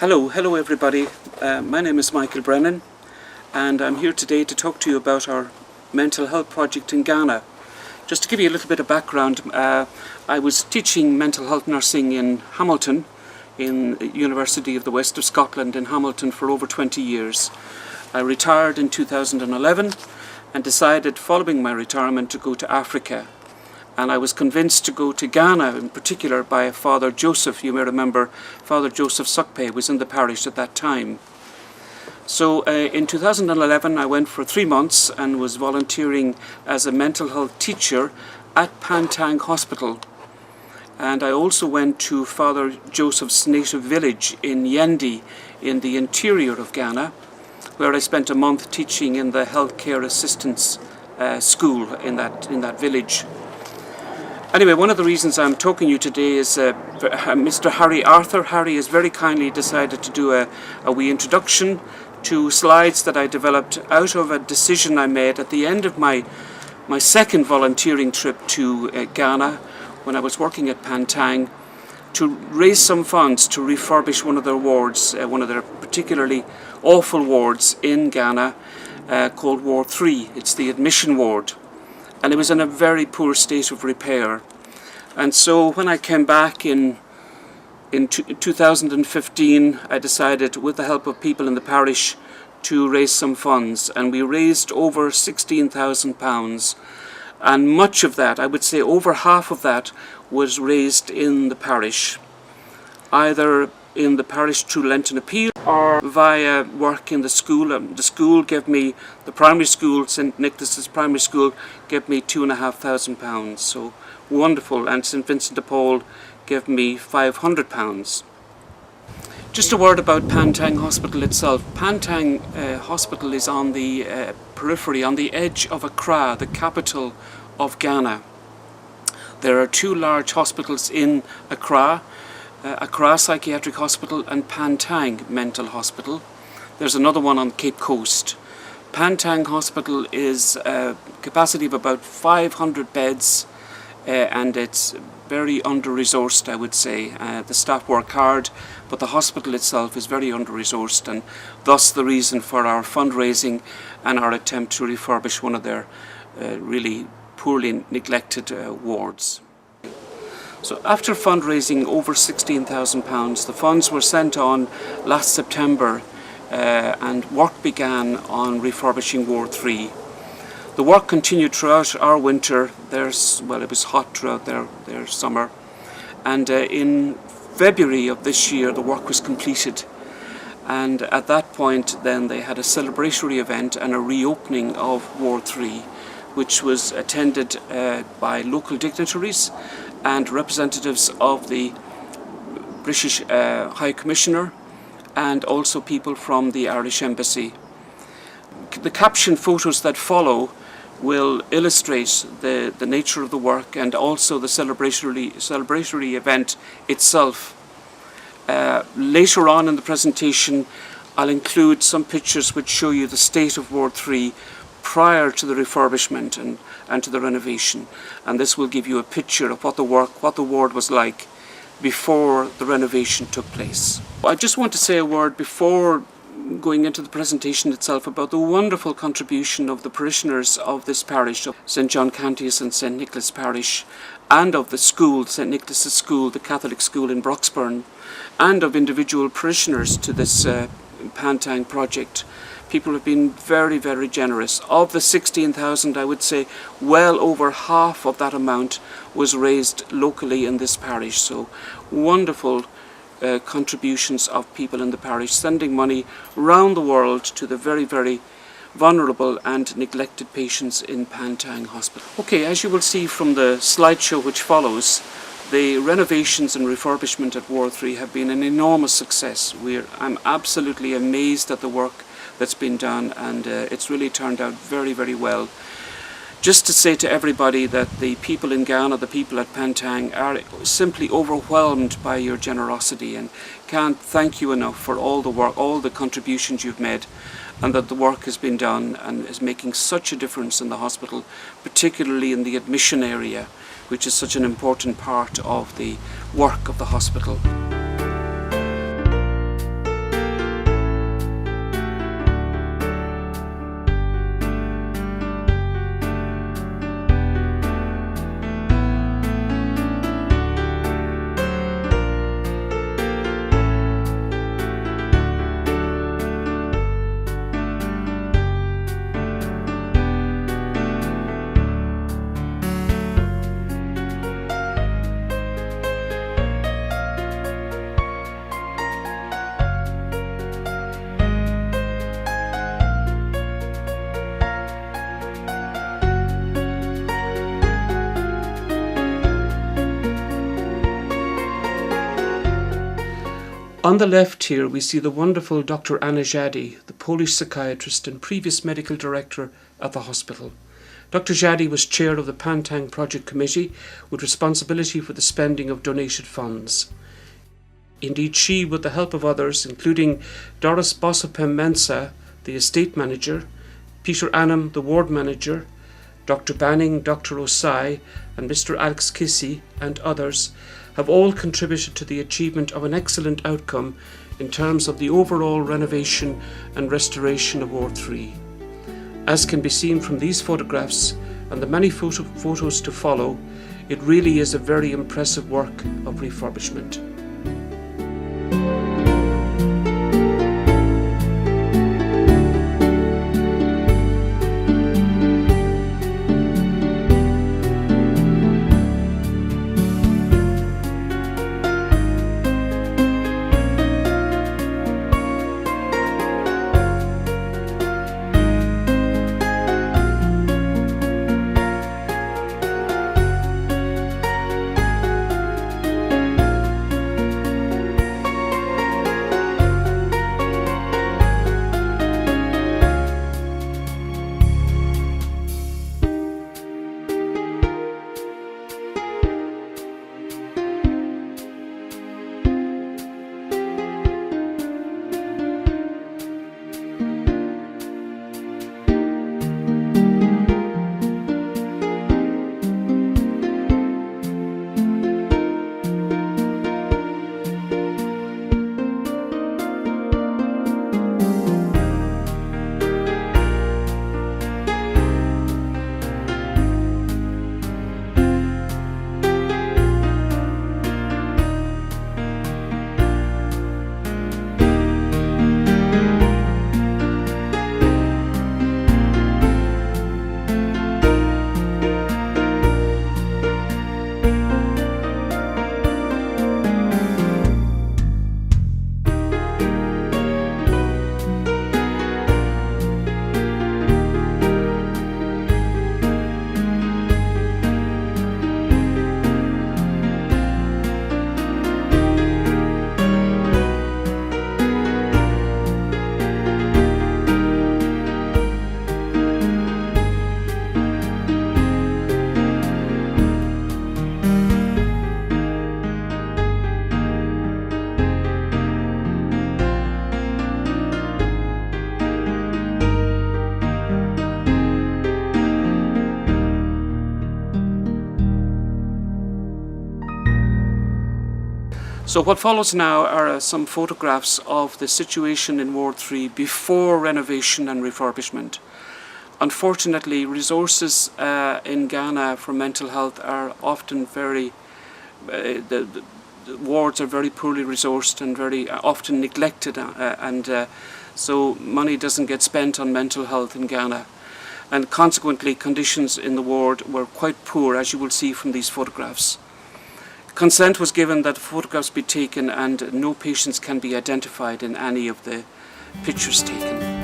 Hello everybody. My name is Michael Brennan and I'm here today to talk to you about our mental health project in Ghana. Just to give you a little bit of background, I was teaching mental health nursing in Hamilton, in the University of the West of Scotland in Hamilton for over 20 years. I retired in 2011 and decided following my retirement to go to Africa. And I was convinced to go to Ghana in particular by Father Joseph. You may remember Father Joseph Sukpe was in the parish at that time. So in 2011 I went for 3 months and was volunteering as a mental health teacher at Pantang Hospital. And I also went to Father Joseph's native village in Yendi in the interior of Ghana, where I spent a month teaching in the healthcare assistance school in that village. Anyway, one of the reasons I'm talking to you today is Mr. Harry Arthur. Harry has very kindly decided to do a wee introduction to slides that I developed out of a decision I made at the end of my second volunteering trip to Ghana when I was working at Pantang, to raise some funds to refurbish one of their wards, one of their particularly awful wards in Ghana called Ward 3. It's the admission ward. And it was in a very poor state of repair. And so when I came back in 2015, I decided, with the help of people in the parish, to raise some funds. And we raised over £16,000. And much of that, I would say over half of that, was raised in the parish, either in the parish through Lenten Appeal or via work in the school. The school gave me, the primary school, St Nicholas's Primary School, gave me £2,500, so wonderful, and St Vincent de Paul gave me £500. Just a word about Pantang Hospital itself. Pantang Hospital is on the periphery, on the edge of Accra, the capital of Ghana. There are two large hospitals in Accra, Accra Psychiatric Hospital and Pantang Mental Hospital. There's another one on Cape Coast. Pantang Hospital is a capacity of about 500 beds and it's very under-resourced, I would say. The staff work hard, but the hospital itself is very under-resourced, and thus the reason for our fundraising and our attempt to refurbish one of their really poorly neglected wards. So after fundraising over £16,000, the funds were sent on last September and work began on refurbishing Ward 3. The work continued throughout our winter. Well, it was hot throughout their summer. And in February of this year, the work was completed. And at that point, then they had a celebratory event and a reopening of Ward 3, which was attended by local dignitaries and representatives of the British High Commissioner and also people from the Irish Embassy. The caption photos that follow will illustrate the nature of the work and also the celebratory event itself. Later on in the presentation, I'll include some pictures which show you the state of Ward 3 prior to the refurbishment and to the renovation, and this will give you a picture of what the ward was like before the renovation took place. I just want to say a word before going into the presentation itself about the wonderful contribution of the parishioners of this parish, of St John Cantius and St Nicholas Parish, and of the school, St Nicholas's School, the Catholic school in Broxburn, and of individual parishioners to this Pantang project. People have been very, very generous. Of the 16,000, I would say well over half of that amount was raised locally in this parish. So wonderful contributions of people in the parish, sending money round the world to the very, very vulnerable and neglected patients in Pantang Hospital. Okay, as you will see from the slideshow which follows, the renovations and refurbishment at Ward 3 have been an enormous success. I'm absolutely amazed at the work that's been done, and it's really turned out very, very well. Just to say to everybody that the people in Ghana, the people at Pantang, are simply overwhelmed by your generosity and can't thank you enough for all the work, all the contributions you've made, and that the work has been done and is making such a difference in the hospital, particularly in the admission area, which is such an important part of the work of the hospital. On the left here we see the wonderful Dr. Anna Jadi, the Polish psychiatrist and previous medical director at the hospital. Dr. Jadi was chair of the Pantang Project Committee with responsibility for the spending of donated funds. Indeed, she, with the help of others, including Doris Bossopem-Mensah, the estate manager, Peter Annam, the ward manager, Dr. Banning, Dr. Osai, and Mr. Alex Kissy, and others, have all contributed to the achievement of an excellent outcome in terms of the overall renovation and restoration of Ward 3. As can be seen from these photographs and the many photos to follow, it really is a very impressive work of refurbishment. So what follows now are some photographs of the situation in Ward 3 before renovation and refurbishment. Unfortunately, resources in Ghana for mental health are often very, the wards are very poorly resourced and very often neglected, so money doesn't get spent on mental health in Ghana. And consequently, conditions in the ward were quite poor, as you will see from these photographs. Consent was given that photographs be taken, and no patients can be identified in any of the pictures taken.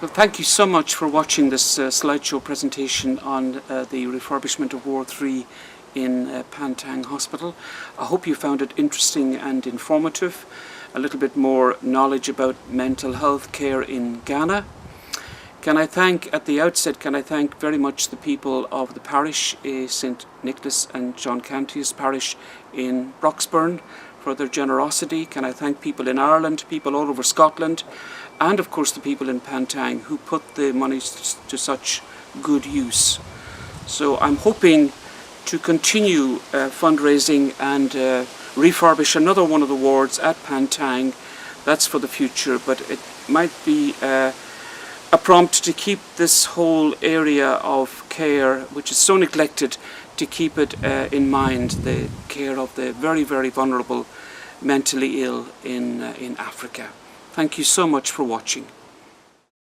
Well, thank you so much for watching this slideshow presentation on the refurbishment of Ward 3 in Pantang Hospital. I hope you found it interesting and informative, a little bit more knowledge about mental health care in Ghana. At the outset, can I thank very much the people of the parish, St. Nicholas and John Cantius Parish in Broxburn, for their generosity. Can I thank people in Ireland, people all over Scotland, and of course the people in Pantang who put the money to such good use. So I'm hoping to continue fundraising and refurbish another one of the wards at Pantang. That's for the future, but it might be a prompt to keep this whole area of care, which is so neglected, to keep it in mind, the care of the very, very vulnerable mentally ill in Africa. Thank you so much for watching.